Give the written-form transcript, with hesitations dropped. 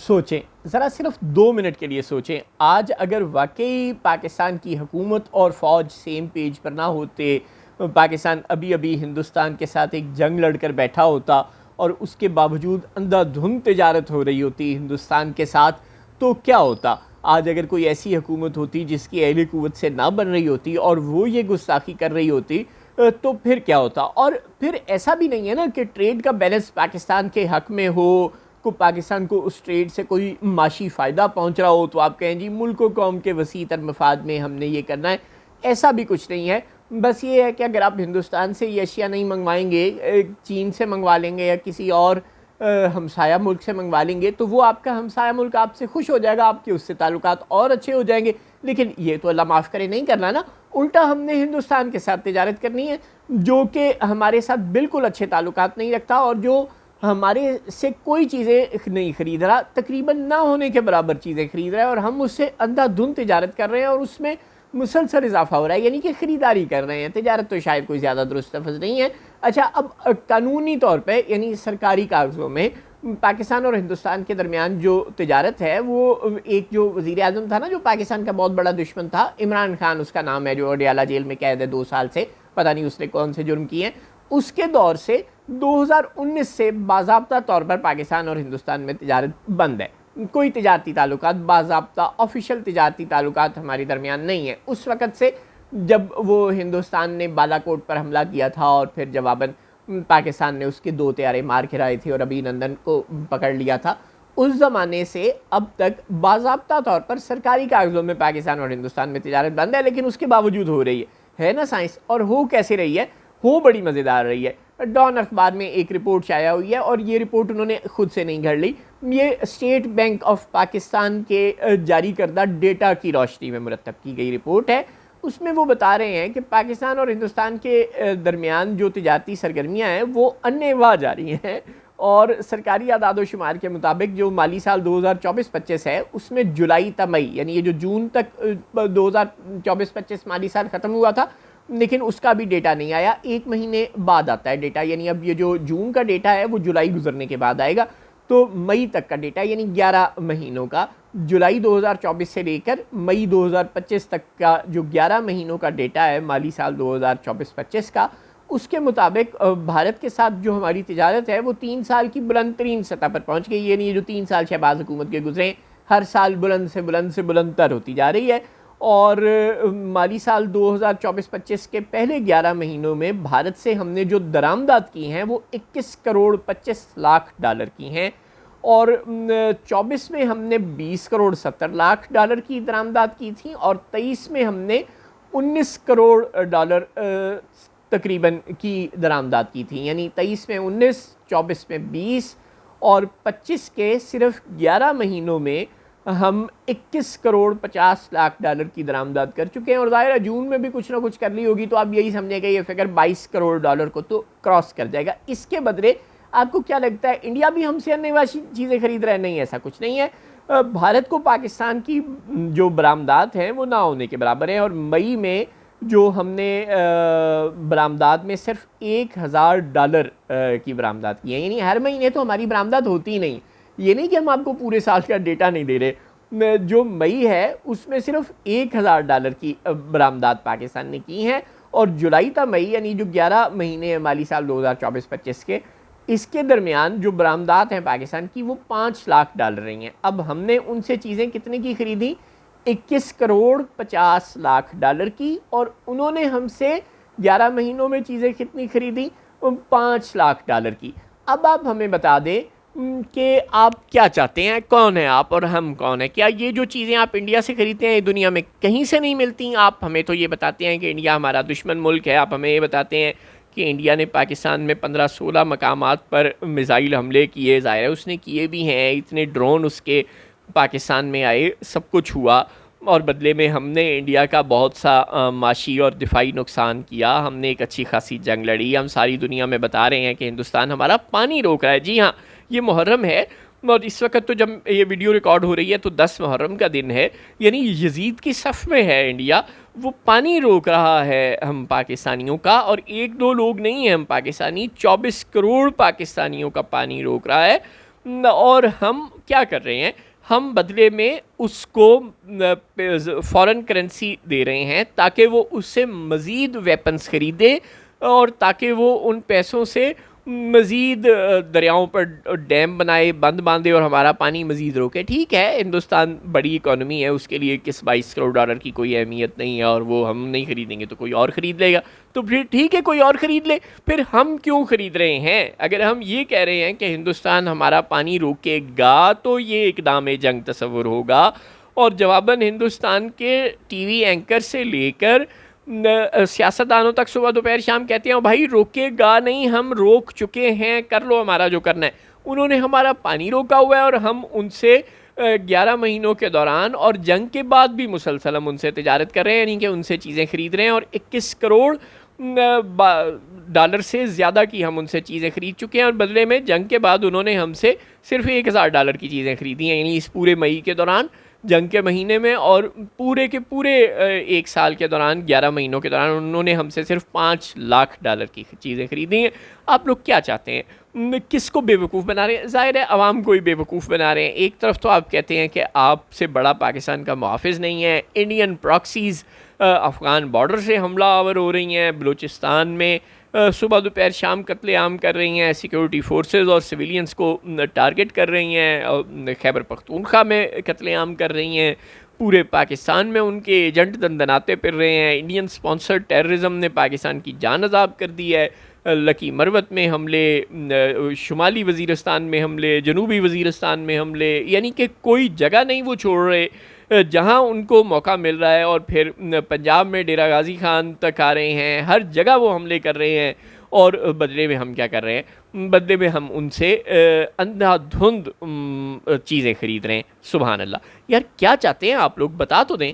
सोचें, ज़रा सिर्फ 2 मिनट के लिए सोचें, आज अगर वाकई पाकिस्तान की हुकूमत और फ़ौज सेम पेज पर ना होते, पाकिस्तान अभी अभी हिंदुस्तान के साथ एक जंग लड़कर बैठा होता और उसके बावजूद अंधाधुंध तिजारत हो रही होती हिंदुस्तान के साथ, तो क्या होता? आज अगर कोई ऐसी हुकूमत होती जिसकी अहली कुव्वत से ना बन रही होती और वो ये गुस्ताखी कर रही होती, तो फिर क्या होता? और फिर ऐसा भी नहीं है ना कि ट्रेड का बैलेंस पाकिस्तान के हक़ में हो, को पाकिस्तान को उस ट्रेड से कोई माशी फ़ायदा पहुंच रहा हो तो आप कहें जी मुल्क व कौम के वसी तर मफाद में हमने ये करना है। ऐसा भी कुछ नहीं है। बस ये है कि अगर आप हिंदुस्तान से ये अशिया नहीं मंगवाएंगे, चीन से मंगवा लेंगे या किसी और हमसाया मुल्क से मंगवा लेंगे, तो वो आपका हमसाया मुल्क आपसे खुश हो जाएगा, आपके उससे ताल्लुकात और अच्छे हो जाएंगे। लेकिन ये तो अल्लाह माफ़ करे नहीं करना ना, उल्टा हमने हिंदुस्तान के साथ तिजारत करनी है जो कि हमारे साथ बिल्कुल अच्छे ताल्लुकात नहीं रखता और जो हमारे से कोई चीज़ें नहीं ख़रीद रहा, तकरीबन ना होने के बराबर चीज़ें ख़रीद रहा है और हम उससे अंधाधुंध तिजारत कर रहे हैं और उसमें मुसलसल इजाफा हो रहा है, यानी कि ख़रीदारी कर रहे हैं। तिजारत तो शायद कोई ज़्यादा दुरुस्त लफ्ज़ नहीं है। अच्छा, अब कानूनी तौर पे यानी सरकारी कागज़ों में पाकिस्तान और हिंदुस्तान के दरमियान जो तिजारत है, वो एक जो वज़ीर आज़म था ना, जो पाकिस्तान का बहुत बड़ा दुश्मन था, इमरान खान उसका नाम है, जो अडियाला जेल में कैद है 2 साल से, पता नहीं उसने कौन से जुर्म किए हैं, उसके दौर से 2019 से बाज़ाब्ता तौर पर पाकिस्तान और हिंदुस्तान में तिजारत बंद है। कोई तिजारती ताल्लुकात, बाज़ाब्ता ऑफिशियल तिजारती ताल्लुकात हमारे दरमियान नहीं है। उस वक़्त से जब वो हिंदुस्तान ने बालाकोट पर हमला किया था और फिर जवाबन पाकिस्तान ने उसके 2 तैयारे मार गिराए थे और अभिनंदन को पकड़ लिया था, उस ज़माने से अब तक बाज़ाब्ता तौर पर सरकारी कागज़ों में पाकिस्तान और हिंदुस्तान में तिजारत बंद है। लेकिन उसके बावजूद हो रही है ना साइंस, और हो कैसे रही है? हो बड़ी मज़ेदार रही है। डॉन अखबार में एक रिपोर्ट शाया हुई है और ये रिपोर्ट उन्होंने खुद से नहीं घड़ ली, ये स्टेट बैंक ऑफ पाकिस्तान के जारी करदा डेटा की रोशनी में मुरतब की गई रिपोर्ट है। उसमें वो बता रहे हैं कि पाकिस्तान और हिंदुस्तान के दरमियान जो तिजारती सरगर्मियाँ हैं वो अन्नेवाह जारी हैं और सरकारी आदाद शुमार के मुताबिक जो माली साल 2024-25 है, उसमें जुलाई ता मई, यानी ये जो जून तक 2024-25 माली साल ख़त्म हुआ था, लेकिन उसका भी डेटा नहीं आया, 1 महीने बाद आता है डेटा। यानी अब ये जो जून का डेटा है वो जुलाई गुजरने के बाद आएगा, तो मई तक का डेटा यानी 11 महीनों का, जुलाई 2024 से लेकर मई 2025 तक का जो 11 महीनों का डेटा है माली साल 2024-25 का, उसके मुताबिक भारत के साथ जो हमारी तिजारत है वो 3 साल की बुलंद तरीन सतह पर पहुँच गई। यानी ये जो 3 साल शहबाज हुकूमत के गुजरे, हर साल बुलंद से बुलंदतर होती जा रही है और माली साल 2024-25 के पहले 11 महीनों में भारत से हमने जो दरामदात की हैं वो 21 करोड़ 25 लाख डॉलर की हैं और 24 में हमने 20 करोड़ 70 लाख डॉलर की दरामदात की थी और 23 में हमने 19 करोड़ डॉलर तकरीबन की दरामदात की थी। यानी 23 में 19, 24 में 20 और 25 के सिर्फ 11 महीनों में हम 21 करोड़ 50 लाख डॉलर की दरामदात कर चुके हैं और ज़ाहिर है जून में भी कुछ ना कुछ कर ली होगी, तो आप यही समझेंगे ये फिगर 22 करोड़ डॉलर को तो क्रॉस कर जाएगा। इसके बदले आपको क्या लगता है, इंडिया भी हमसे अन्य चीज़ें खरीद रहा है? नहीं, ऐसा कुछ नहीं है। भारत को पाकिस्तान की जो बरामदात हैं वो ना होने के बराबर है और मई में जो हमने बरामदात में सिर्फ 1000 डॉलर की बरामदात की है। यानी हर महीने तो हमारी बरामदात होती ही नहीं। ये नहीं कि हम आपको पूरे साल का डेटा नहीं दे रहे, जो मई है उसमें सिर्फ 1000 डॉलर की बरामदात पाकिस्तान ने की हैं और जुलाई तक मई यानी जो 11 महीने माली साल 2024-25 के, इसके दरमियान जो बरामदात हैं पाकिस्तान की वो 5 लाख डॉलर रही हैं। अब हमने उनसे चीज़ें कितने की ख़रीदी? 21 करोड़ 50 लाख डॉलर की और उन्होंने हमसे 11 महीनों में चीज़ें कितनी खरीदी? 5 लाख डॉलर की। अब आप हमें बता दें कि आप क्या चाहते हैं, कौन है आप और हम कौन है? क्या ये जो चीज़ें आप इंडिया से ख़रीदते हैं दुनिया में कहीं से नहीं मिलती? आप हमें तो ये बताते हैं कि इंडिया हमारा दुश्मन मुल्क है, आप हमें ये बताते हैं कि इंडिया ने पाकिस्तान में 15-16 मकामात पर मिसाइल हमले किए, ज़ाहिर है उसने किए भी हैं, इतने ड्रोन उसके पाकिस्तान में आए, सब कुछ हुआ और बदले में हमने इंडिया का बहुत सा माशी और दिफाई नुकसान किया, हमने एक अच्छी खासी जंग लड़ी। हम सारी दुनिया में बता रहे हैं कि हिंदुस्तान हमारा पानी रोक रहा है। जी हाँ, ये मुहर्रम है और इस वक्त तो जब ये वीडियो रिकॉर्ड हो रही है तो 10 मुहर्रम का दिन है, यानी यजीद की सफ़ में है इंडिया, वो पानी रोक रहा है हम पाकिस्तानियों का। और 1-2 लोग नहीं हैं हम पाकिस्तानी, 24 करोड़ पाकिस्तानियों का पानी रोक रहा है। और हम क्या कर रहे हैं, हम बदले में उसको फॉरेन करेंसी दे रहे हैं ताकि वो उससे मज़ीद वेपन्स ख़रीदे और ताकि वो उन पैसों से मज़ीद दरियाओं पर डैम बनाए, बंद बांधे और हमारा पानी मज़ीद रोके। ठीक है, हिंदुस्तान बड़ी इकॉनमी है, उसके लिए किस 22 करोड़ डॉलर की कोई अहमियत नहीं है, और वो हम नहीं ख़रीदेंगे तो कोई और ख़रीद लेगा, तो फिर ठीक है कोई और ख़रीद ले। फिर हम क्यों ख़रीद रहे हैं? अगर हम ये कह रहे हैं कि हिंदुस्तान हमारा पानी रोकेगा तो ये इक़दाम जंग तस्वुर होगा, और जवाबन हिंदुस्तान के टीवी एंकर से लेकर सियासतदानों तक सुबह दोपहर शाम कहते हैं भाई रोकेगा नहीं, हम रोक चुके हैं, कर लो हमारा जो करना है। उन्होंने हमारा पानी रोका हुआ है और हम उनसे 11 महीनों के दौरान और जंग के बाद भी मुसलसल हम उनसे तिजारत कर रहे हैं, यानी कि उनसे चीज़ें ख़रीद रहे हैं, और 21 करोड़ डॉलर से ज़्यादा की हम उनसे चीज़ें ख़रीद चुके हैं, और बदले में जंग के बाद उन्होंने हमसे सिर्फ 1000 डॉलर की चीज़ें ख़रीदी हैं। यानी इस पूरे मई के दौरान, जंग के महीने में, और पूरे के पूरे 1 साल के दौरान, 11 महीनों के दौरान उन्होंने हमसे सिर्फ 5 लाख डॉलर की चीज़ें ख़रीदी हैं। आप लोग क्या चाहते हैं? किसको बेवकूफ़ बना रहे हैं? ज़ाहिर है अवाम को ही बेवकूफ़ बना रहे हैं। एक तरफ तो आप कहते हैं कि आपसे बड़ा पाकिस्तान का मुहाफ़िज़ नहीं है, इंडियन प्रॉक्सीज़ अफ़गान बॉर्डर से हमला आवर हो रही हैं, बलूचिस्तान में सुबह दोपहर शाम कत्लेआम कर रही हैं, सिक्योरिटी फोर्सेस और सिविलियंस को टारगेट कर रही हैं, खैबर पख्तूनख्वा में कत्लेआम कर रही हैं, पूरे पाकिस्तान में उनके एजेंट दंदनाते फिर रहे हैं, इंडियन स्पॉन्सर्ड टेररिज्म ने पाकिस्तान की जान अज़ाब कर दी है, लकी मरवत में हमले, शुमाली वज़ीरिस्तान में हमले, जनूबी वज़ीरिस्तान में हमले, यानी कि कोई जगह नहीं वो छोड़ रहे जहां उनको मौका मिल रहा है, और फिर पंजाब में डेरा गाजी खान तक आ रहे हैं, हर जगह वो हमले कर रहे हैं, और बदले में हम क्या कर रहे हैं? बदले में हम उनसे अंधाधुंध चीज़ें ख़रीद रहे हैं। सुभान अल्लाह, यार क्या चाहते हैं आप लोग, बता तो दें।